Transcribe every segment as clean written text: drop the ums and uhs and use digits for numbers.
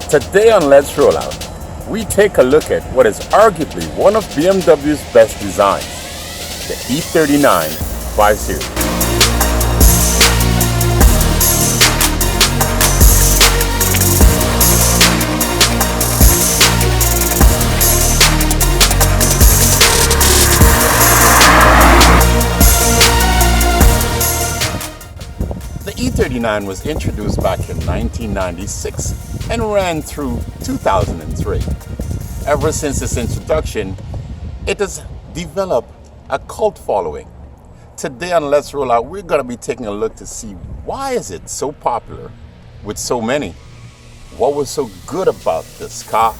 Today on Let's Roll Out, we take a look at what is arguably one of BMW's best designs, the E39 5 Series. The E39 was introduced back in 1996 and ran through 2003. Ever since its introduction, it has developed a cult following. Today on Let's Roll Out, we're going to be taking a look to see why is it so popular with so many. What was so good about this car?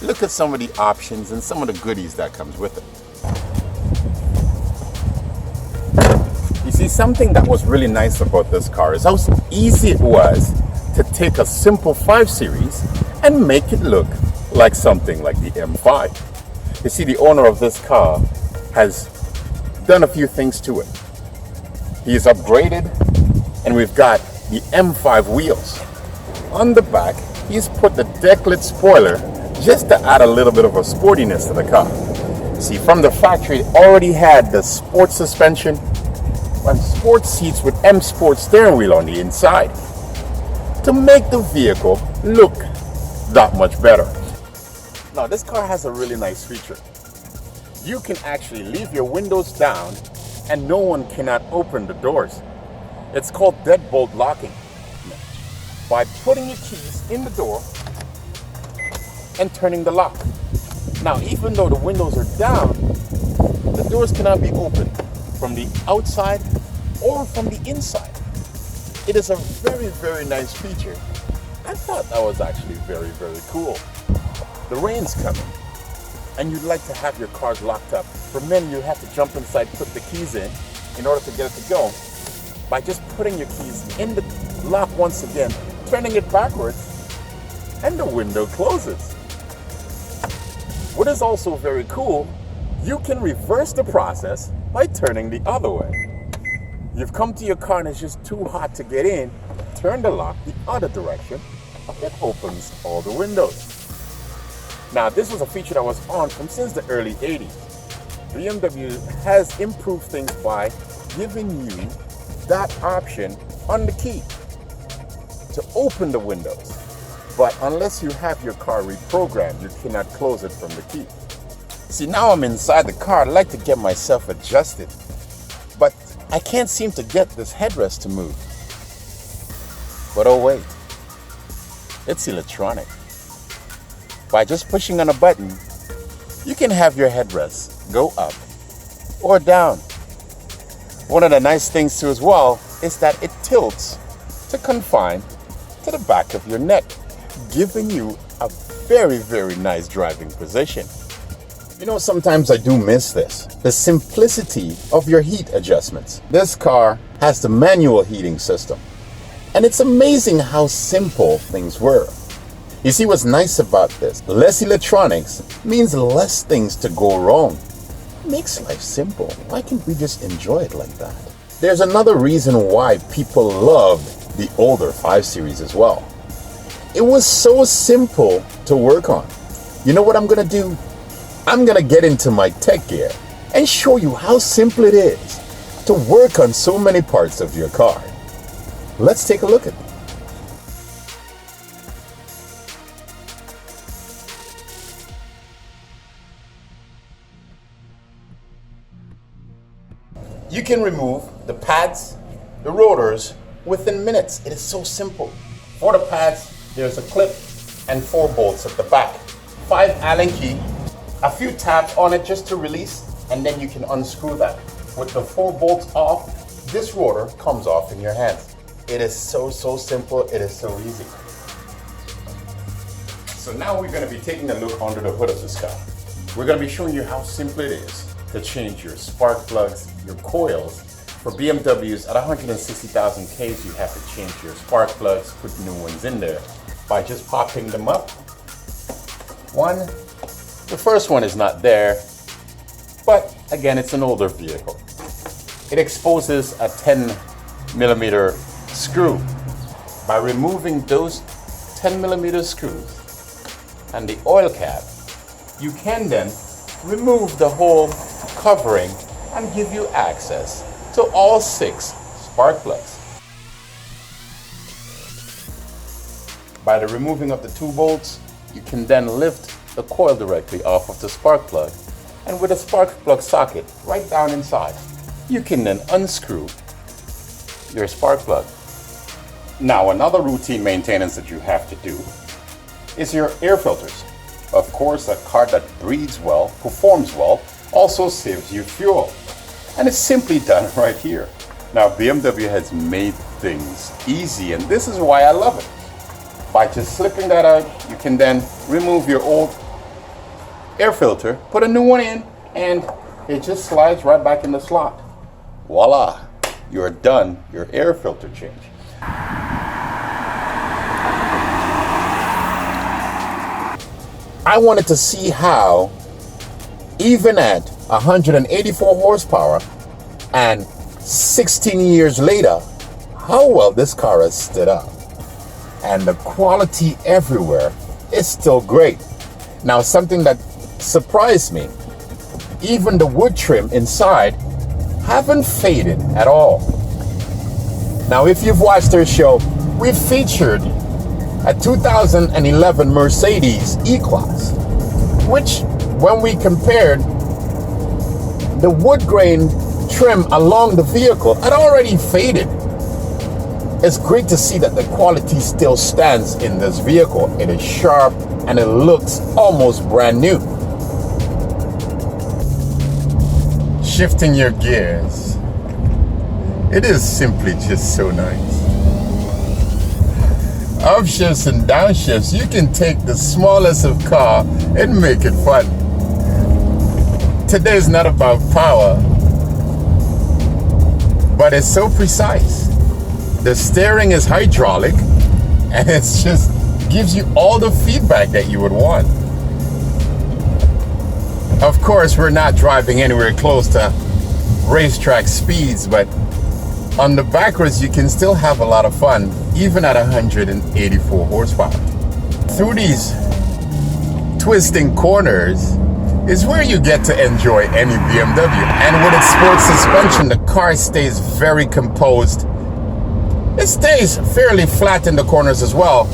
Look at some of the options and some of the goodies that comes with it. You see, something that was really nice about this car is how easy it was to take a simple 5 Series and make it look like something like the M5. You see, the owner of this car has done a few things to it. He's upgraded, and we've got the M5 wheels. On the back, he's put the decklit spoiler just to add a little bit of a sportiness to the car. See, from the factory, it already had the sports suspension and sports seats with M Sport steering wheel on the inside to make the vehicle look that much better. Now, this car has a really nice feature. You can actually leave your windows down and no one cannot open the doors. It's called deadbolt locking. By putting your keys in the door and turning the lock. Now, even though the windows are down, the doors cannot be opened from the outside or from the inside. It is a very, very nice feature. I thought that was actually very, very cool. The rain's coming, and you'd like to have your cars locked up. For men, you have to jump inside, put the keys in order to get it to go. By just putting your keys in the lock once again, turning it backwards, and the window closes. What is also very cool, you can reverse the process by turning the other way. You've come to your car and it's just too hot to get in, turn the lock the other direction, it opens all the windows. Now, this was a feature that was on since the early 80s. BMW has improved things by giving you that option on the key to open the windows. But unless you have your car reprogrammed, you cannot close it from the key. See, now I'm inside the car. I'd like to get myself adjusted, but I can't seem to get this headrest to move. But oh wait, it's electronic. By just pushing on a button, you can have your headrest go up or down. One of the nice things too as well is that it tilts to confine to the back of your neck, giving you a very, very nice driving position. You know, sometimes I do miss this, the simplicity of your heat adjustments. This car has the manual heating system, and it's amazing how simple things were. You see, what's nice about this, less electronics means less things to go wrong. It makes life simple. Why can't we just enjoy it like that? There's another reason why people loved the older 5 Series as well. It was so simple to work on. You know what I'm gonna do? I'm gonna get into my tech gear and show you how simple it is to work on so many parts of your car. Let's take a look at it. You can remove the pads, the rotors within minutes. It is so simple. For the pads, there's a clip and 4 bolts at the back. 5 Allen key, a few taps on it just to release, and then you can unscrew that. With the 4 bolts off, this rotor comes off in your hands. It is so simple, it is so easy. So now we're going to be taking a look under the hood of this car. We're going to be showing you how simple it is to change your spark plugs, your coils. For BMWs at 160,000 Ks, you have to change your spark plugs, put new ones in there by just popping them up. The first one is not there, but again, it's an older vehicle. It exposes a 10mm screw. By removing those 10mm screws, and the oil cap, you can then remove the whole covering and give you access to all 6 spark plugs. By the removing of the 2 bolts, you can then lift the coil directly off of the spark plug, and with a spark plug socket right down inside, you can then unscrew your spark plug. Now, another routine maintenance that you have to do is your air filters. Of course, a car that breathes well, performs well, also saves you fuel. And it's simply done right here. Now, BMW has made things easy, and this is why I love it. By just slipping that out, you can then remove your old air filter, put a new one in, and it just slides right back in the slot. Voila, you're done your air filter change. I wanted to see how, even at 184 horsepower and 16 years later, how well this car has stood up. And the quality everywhere is still great. Now, something that surprised me, even the wood trim inside haven't faded at all. Now, if you've watched our show, we've featured a 2011 Mercedes E-Class, which, when we compared the wood grain trim along the vehicle, had already faded. It's great to see that the quality still stands in this vehicle. It is sharp and it looks almost brand new. Shifting your gears, it is simply just so nice. Upshifts and downshifts, you can take the smallest of car and make it fun. Today is not about power, but it's so precise. The steering is hydraulic, and it's just gives you all the feedback that you would want. Of course, we're not driving anywhere close to racetrack speeds, but on the backwards, you can still have a lot of fun, even at 184 horsepower. Through these twisting corners is where you get to enjoy any BMW. And with its sports suspension, the car stays very composed. It stays fairly flat in the corners as well.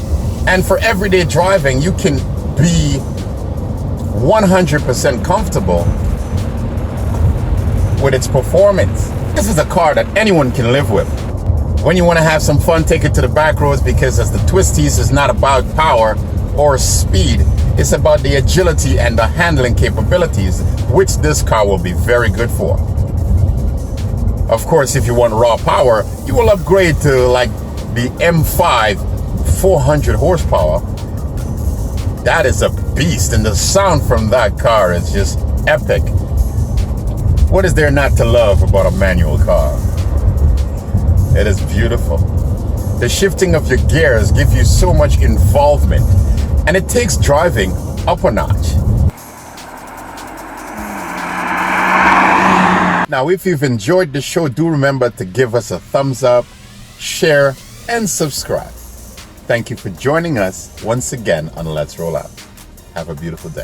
And for everyday driving, you can be 100% comfortable with its performance. This is a car that anyone can live with. When you want to have some fun, take it to the back roads, because as the twisties is not about power or speed, it's about the agility and the handling capabilities, which this car will be very good for. Of course, if you want raw power, you will upgrade to like the M5 400 horsepower. That is a beast, and the sound from that car is just epic. What is there not to love about a manual car? It is beautiful. The shifting of your gears gives you so much involvement, and it takes driving up a notch. Now, if you've enjoyed the show, do remember to give us a thumbs up, share, and subscribe. Thank you for joining us once again on Let's Roll Out. Have a beautiful day.